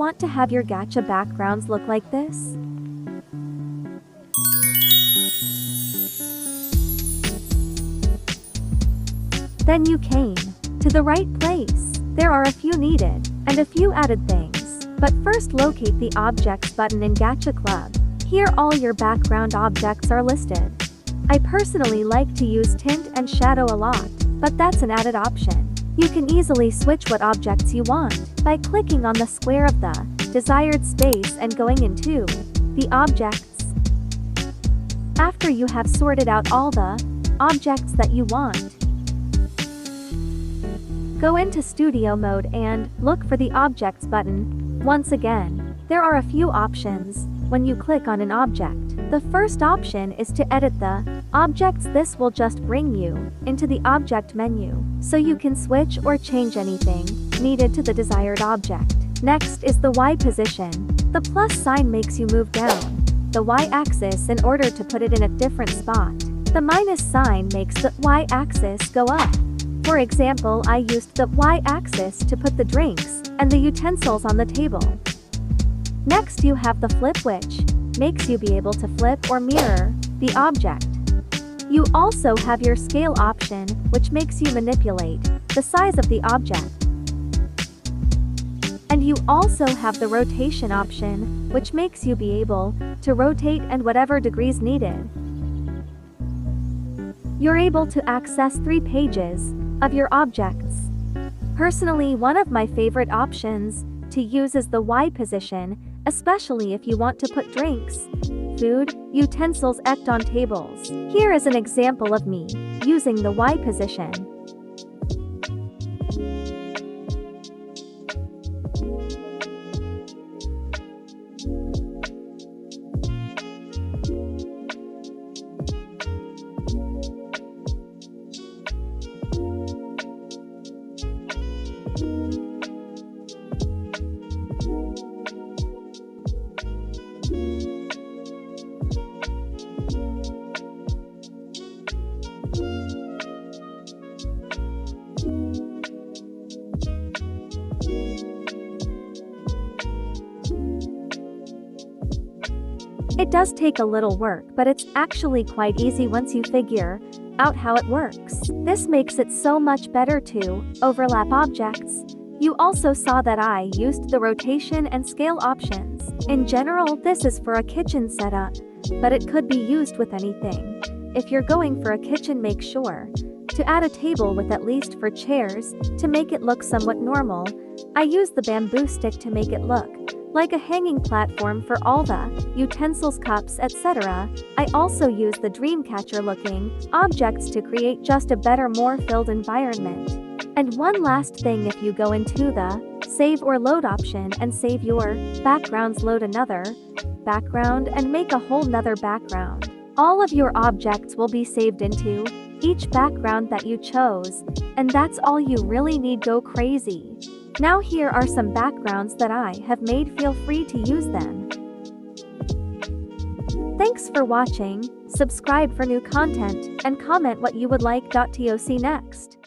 want to have your gacha backgrounds look like this? Then you came to the right place. There are a few needed, and a few added things. But first locate the Objects button in Gacha Club. Here all your background objects are listed. I personally like to use tint and shadow a lot, but that's an added option. You can easily switch what objects you want by clicking on the square of the desired space and going into the objects. After you have sorted out all the objects that you want, go into studio mode and look for the Objects button. Once again, there are a few options when you click on an object. The first option is to edit the objects. This will just bring you into the object menu, so you can switch or change anything needed to the desired object. Next is the Y position. The plus sign makes you move down the Y axis in order to put it in a different spot. The minus sign makes the Y axis go up. For example, I used the Y axis to put the drinks and the utensils on the table. Next you have the flip, which makes you be able to flip or mirror the object. You also have your scale option, which makes you manipulate the size of the object. And you also have the rotation option, which makes you be able to rotate and whatever degrees needed. You're able to access 3 pages of your objects. Personally, one of my favorite options to use is the Y position, especially if you want to put drinks, food, utensils ect on tables. Here is an example of me using the Y position. It does take a little work, but it's actually quite easy once you figure out how it works. This makes it so much better to overlap objects. You also saw that I used the rotation and scale options. In general, this is for a kitchen setup, but it could be used with anything. If you're going for a kitchen, make sure to add a table with at least 4 chairs to make it look somewhat normal. I use the bamboo stick to make it look like a hanging platform for all the utensils, cups, etc. I also use the dreamcatcher looking objects to create just a better, more filled environment. And one last thing, if you go into the save or load option and save your backgrounds, load another background and make a whole nother background, all of your objects will be saved into each background that you chose, and that's all you really need. Go crazy. Now here are some backgrounds that I have made. Feel free to use them. Thanks for watching. Subscribe for new content and comment what you would like to see next.